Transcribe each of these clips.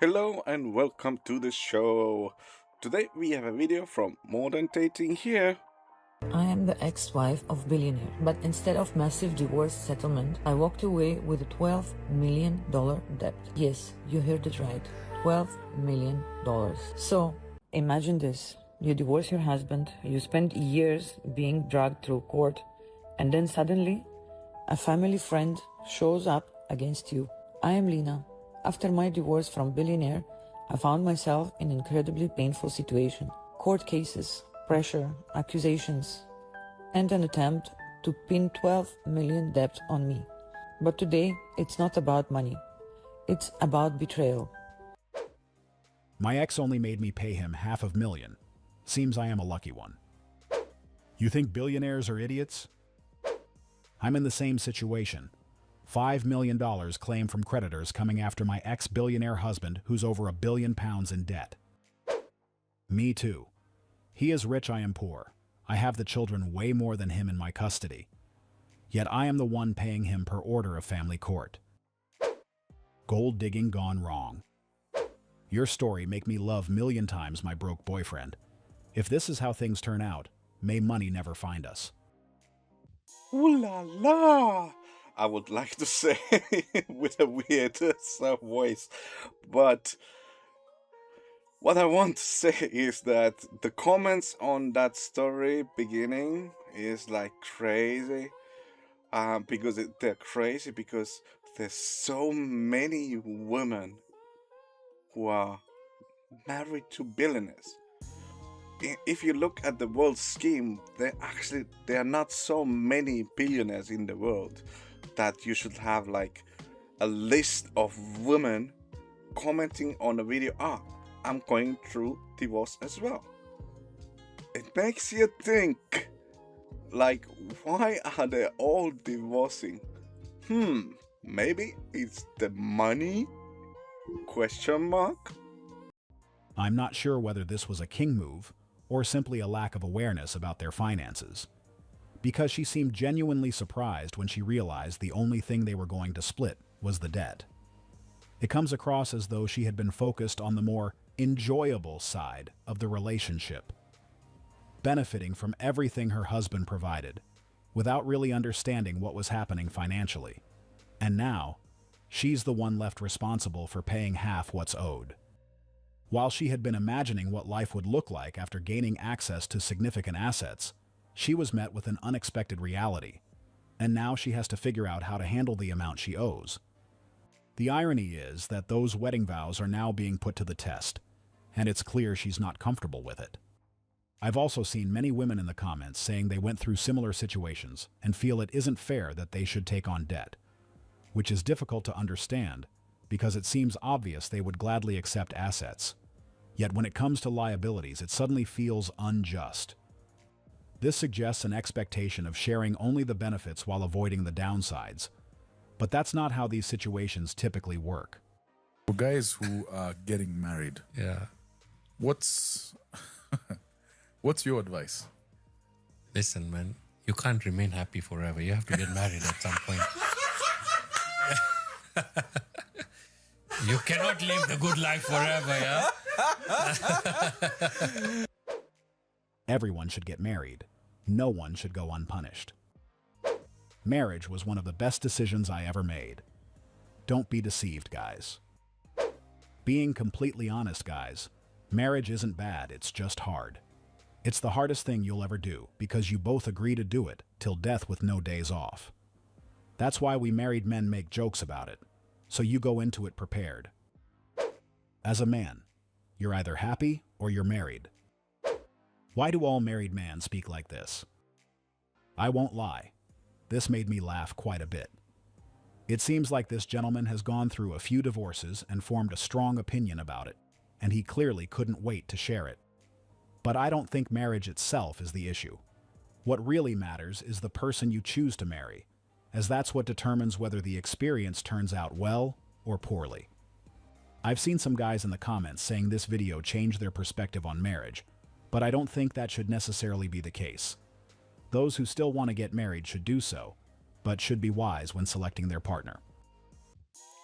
Hello and welcome to the show. Today we have a video from Modern Dating here. I am the ex-wife of Billionaire, but instead of massive divorce settlement, I walked away with a $12 million debt. Yes, you heard it right. $12 million. So, imagine this. You divorce your husband, you spend years being dragged through court, and then suddenly, a family friend shows up against you. I am Lena. After my divorce from Billionaire, I found myself in an incredibly painful situation. Court cases, pressure, accusations, and an attempt to pin 12 million debt on me. But today, it's not about money. It's about betrayal. My ex only made me pay him $500,000. Seems I am a lucky one. You think billionaires are idiots? I'm in the same situation. $5 million claimed from creditors coming after my ex-billionaire husband who's over £1 billion in debt. Me too. He is rich, I am poor. I have the children way more than him in my custody. Yet I am the one paying him per order of family court. Gold digging gone wrong. Your story make me love million times my broke boyfriend. If this is how things turn out, may money never find us. Ooh la la! I would like to say with a weird voice, but what I want to say is that the comments on that story beginning is like crazy. Because they're crazy because there's so many women who are married to billionaires. If you look at the world scheme, there are not so many billionaires in the world that you should have like a list of women commenting on a video. I'm going through divorce as well. It makes you think, like, why are they all divorcing? Maybe it's the money? Question mark? I'm not sure whether this was a king move or simply a lack of awareness about their finances, because she seemed genuinely surprised when she realized the only thing they were going to split was the debt. It comes across as though she had been focused on the more enjoyable side of the relationship, benefiting from everything her husband provided, without really understanding what was happening financially. And now, she's the one left responsible for paying half what's owed. While she had been imagining what life would look like after gaining access to significant assets, she was met with an unexpected reality, and now she has to figure out how to handle the amount she owes. The irony is that those wedding vows are now being put to the test, and it's clear she's not comfortable with it. I've also seen many women in the comments saying they went through similar situations and feel it isn't fair that they should take on debt, which is difficult to understand because it seems obvious they would gladly accept assets. Yet when it comes to liabilities, it suddenly feels unjust. This suggests an expectation of sharing only the benefits while avoiding the downsides. But that's not how these situations typically work. For guys who are getting married, Yeah. what's what's your advice? Listen, man, you can't remain happy forever. You have to get married at some point. You cannot live the good life forever, yeah? Everyone should get married. No one should go unpunished. Marriage was one of the best decisions I ever made. Don't be deceived, guys. Being completely honest, guys, marriage isn't bad, it's just hard. It's the hardest thing you'll ever do because you both agree to do it till death with no days off. That's why we married men make jokes about it, so you go into it prepared. As a man, you're either happy or you're married. Why do all married men speak like this? I won't lie. This made me laugh quite a bit. It seems like this gentleman has gone through a few divorces and formed a strong opinion about it, and he clearly couldn't wait to share it. But I don't think marriage itself is the issue. What really matters is the person you choose to marry, as that's what determines whether the experience turns out well or poorly. I've seen some guys in the comments saying this video changed their perspective on marriage, but I don't think that should necessarily be the case. Those who still want to get married should do so, but should be wise when selecting their partner.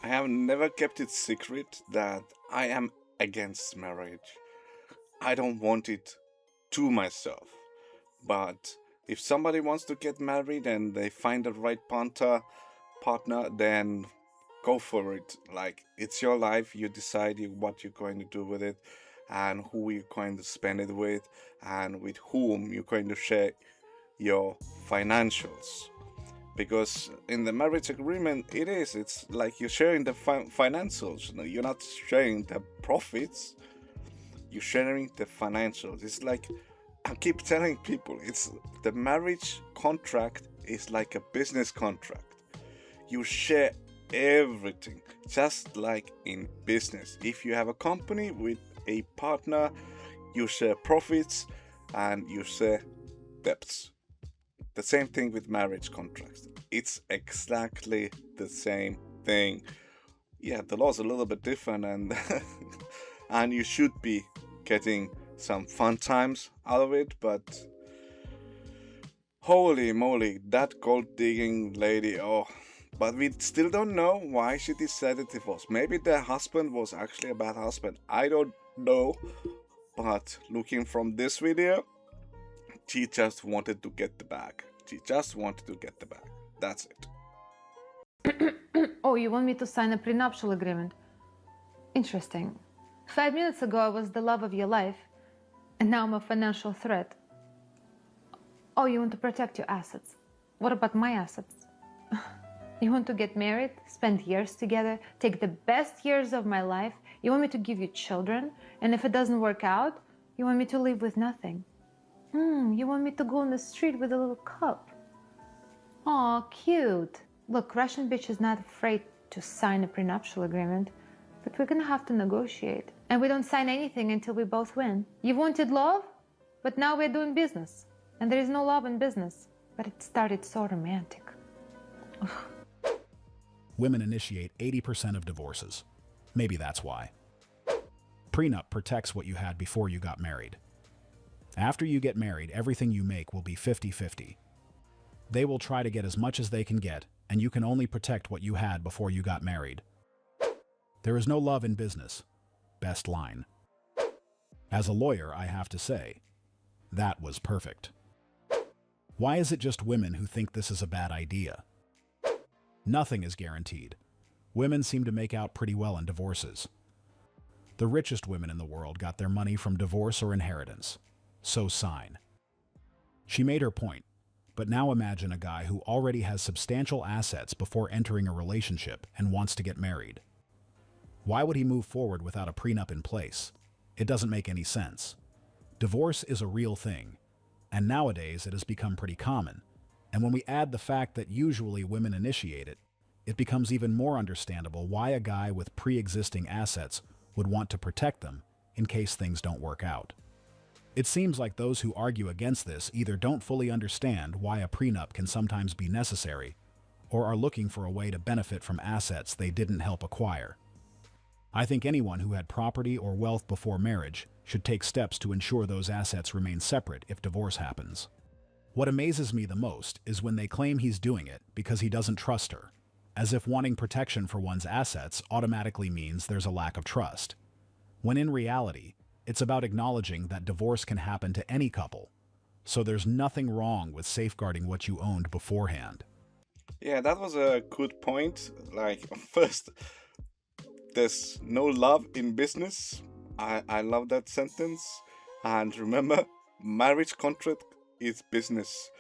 I have never kept it secret that I am against marriage. I don't want it to myself. But if somebody wants to get married and they find the right partner, then go for it. Like, it's your life. You decide what you're going to do with it, and who you're going to spend it with, and with whom you're going to share your financials. Because in the marriage agreement, it's like you're sharing the financials. You're not sharing the profits, you're sharing the financials. It's like, I keep telling people, it's the marriage contract is like a business contract. You share everything, just like in business. If you have a company with a partner, you share profits and you share debts. The same thing with marriage contracts. It's exactly the same thing. Yeah, the law's a little bit different, and and you should be getting some fun times out of it, but holy moly, that gold digging lady, oh. But we still don't know why she decided to divorce. Maybe the husband was actually a bad husband. I don't know. But looking from this video, she just wanted to get the bag. She just wanted to get the bag. That's it. Oh, you want me to sign a prenuptial agreement? Interesting. 5 minutes ago I was the love of your life, and now I'm a financial threat. Oh, you want to protect your assets. What about my assets? You want to get married, spend years together, take the best years of my life? You want me to give you children, and if it doesn't work out, you want me to live with nothing? You want me to go on the street with a little cup? Aw, cute. Look, Russian bitch is not afraid to sign a prenuptial agreement, but we're gonna have to negotiate. And we don't sign anything until we both win. You wanted love, but now we're doing business. And there is no love in business, but it started so romantic. Women initiate 80% of divorces. Maybe that's why. Prenup protects what you had before you got married. After you get married, everything you make will be 50-50. They will try to get as much as they can get, and you can only protect what you had before you got married. There is no love in business. Best line. As a lawyer, I have to say, that was perfect. Why is it just women who think this is a bad idea? Nothing is guaranteed. Women seem to make out pretty well in divorces. The richest women in the world got their money from divorce or inheritance. So sign. She made her point, but now imagine a guy who already has substantial assets before entering a relationship and wants to get married. Why would he move forward without a prenup in place? It doesn't make any sense. Divorce is a real thing, and nowadays it has become pretty common. And when we add the fact that usually women initiate it, it becomes even more understandable why a guy with pre-existing assets would want to protect them in case things don't work out. It seems like those who argue against this either don't fully understand why a prenup can sometimes be necessary, or are looking for a way to benefit from assets they didn't help acquire. I think anyone who had property or wealth before marriage should take steps to ensure those assets remain separate if divorce happens. What amazes me the most is when they claim he's doing it because he doesn't trust her, as if wanting protection for one's assets automatically means there's a lack of trust. When in reality, it's about acknowledging that divorce can happen to any couple, so there's nothing wrong with safeguarding what you owned beforehand. Yeah, that was a good point. Like, first, there's no love in business. I love that sentence. And remember, marriage contract is business.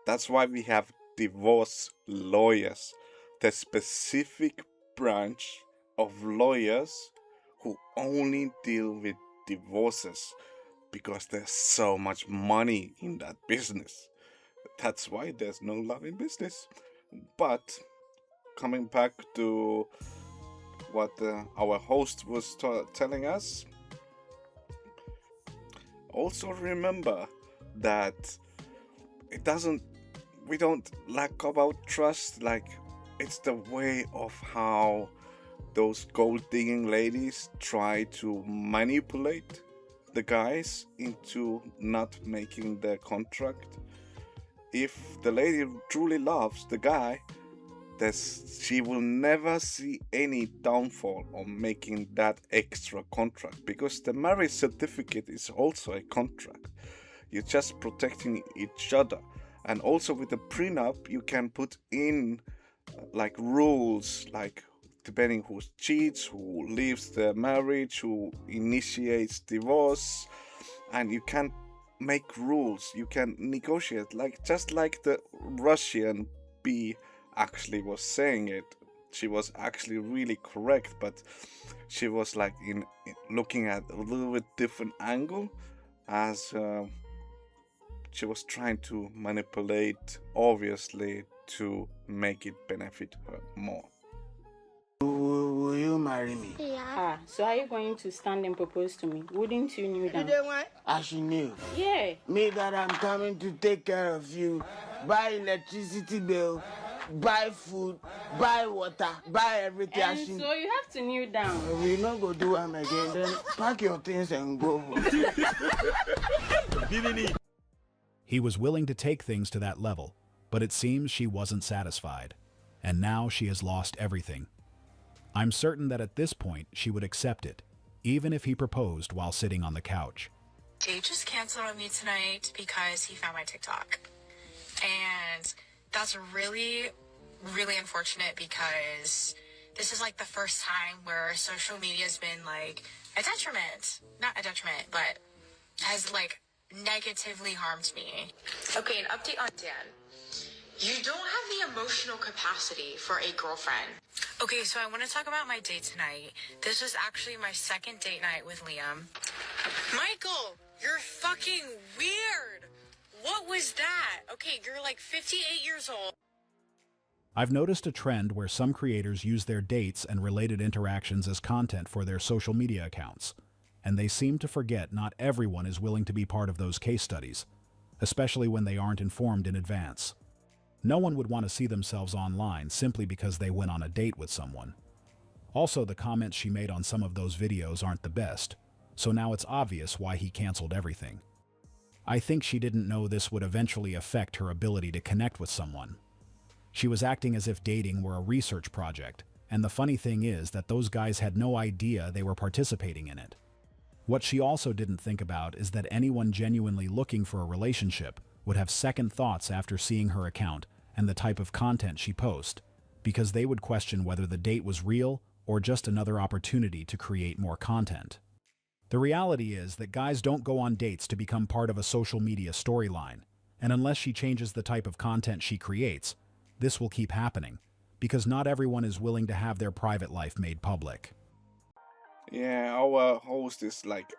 That's why we have divorce lawyers, the specific branch of lawyers who only deal with divorces, because there's so much money in that business. That's why there's no love in business. But coming back to what our host was telling us, also remember that we don't lack about trust. Like, it's the way of how those gold digging ladies try to manipulate the guys into not making the contract. If the lady truly loves the guy, she will never see any downfall on making that extra contract, because the marriage certificate is also a contract. You're just protecting each other. And also with the prenup, you can put in like rules, like depending who cheats, who leaves the marriage, who initiates divorce, and you can make rules, you can negotiate, like just like the Russian B actually was saying it. She was actually really correct, but she was like in looking at a little bit different angle, as she was trying to manipulate, obviously, to make it benefit her more. Will you marry me? So are you going to stand and propose to me? Wouldn't you kneel down? As you knew. Yeah. Me that I'm coming to take care of you, buy electricity bill, buy food, buy water, buy everything. And so you have to kneel down. We not go do them again, then pack your things and go. He was willing to take things to that level, but it seems she wasn't satisfied, and now she has lost everything. I'm certain that at this point she would accept it, even if he proposed while sitting on the couch. Jay just canceled on me tonight because he found my TikTok. And that's really, really unfortunate because this is like the first time where social media has been like a detriment. Not a detriment, but has like negatively harmed me. Okay, an update on Dan. You don't have the emotional capacity for a girlfriend. Okay, so I want to talk about my date tonight. This was actually my second date night with Liam. Michael, you're fucking weird. What was that? Okay, you're like 58 years old. I've noticed a trend where some creators use their dates and related interactions as content for their social media accounts, and they seem to forget not everyone is willing to be part of those case studies, especially when they aren't informed in advance. No one would want to see themselves online simply because they went on a date with someone. Also, the comments she made on some of those videos aren't the best, so now it's obvious why he canceled everything. I think she didn't know this would eventually affect her ability to connect with someone. She was acting as if dating were a research project, and the funny thing is that those guys had no idea they were participating in it. What she also didn't think about is that anyone genuinely looking for a relationship would have second thoughts after seeing her account and the type of content she posts, because they would question whether the date was real or just another opportunity to create more content. The reality is that guys don't go on dates to become part of a social media storyline, and unless she changes the type of content she creates, this will keep happening, because not everyone is willing to have their private life made public. Yeah, our host is like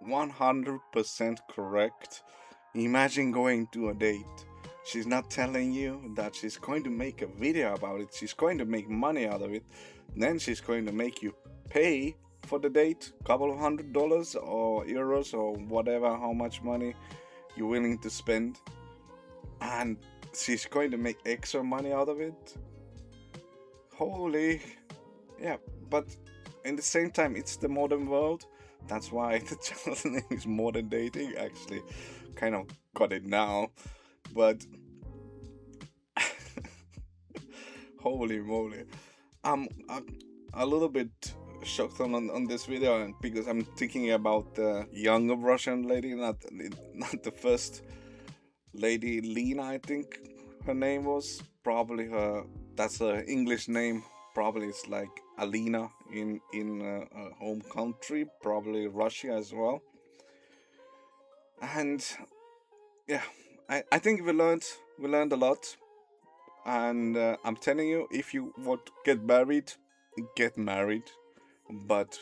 100% correct. Imagine going to a date. She's not telling you that she's going to make a video about it. She's going to make money out of it. Then she's going to make you pay for the date, couple of $100 or euros or whatever, how much money you're willing to spend. And she's going to make extra money out of it. Holy, yeah, but in the same time, it's the modern world. That's why the channel's name is Modern Dating. Actually, kind of got it now, but holy moly, I'm a little bit shocked on this video because I'm thinking about the younger Russian lady, not the first lady, Lena, I think her name was. Probably that's her English name. Probably it's like Alina in her home country, probably Russia as well. And yeah, I think we learned a lot. And I'm telling you, if you want to get married, but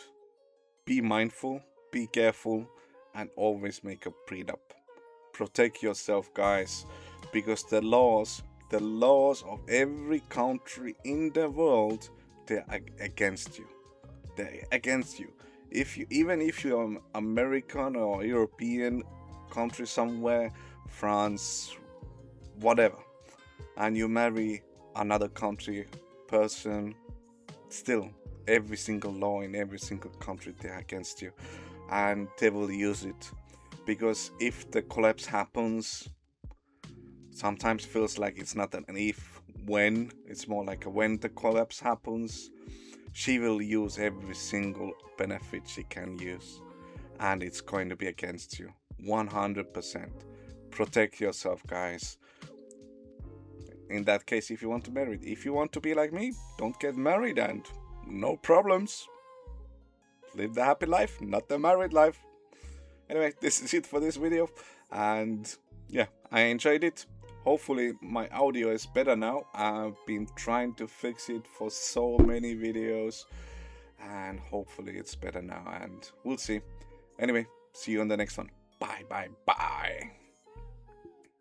be mindful, be careful, and always make a prenup. Protect yourself, guys, because the laws of every country in the world, they're against you. They're against you. Even if you're an American or European country somewhere, France, whatever, and you marry another country person, still every single law in every single country, they're against you, and they will use it. Because if the collapse happens, sometimes feels like it's not an if, when. It's more like when the collapse happens, she will use every single benefit she can use, and it's going to be against you 100%. Protect yourself, guys. In that case, if you want to marry, if you want to be like me, don't get married and no problems. Live the happy life, not the married life. Anyway, this is it for this video, and yeah, I enjoyed it. Hopefully my audio is better now. I've been trying to fix it for so many videos, and hopefully it's better now, and we'll see. Anyway, see you on the next one. Bye, bye, bye.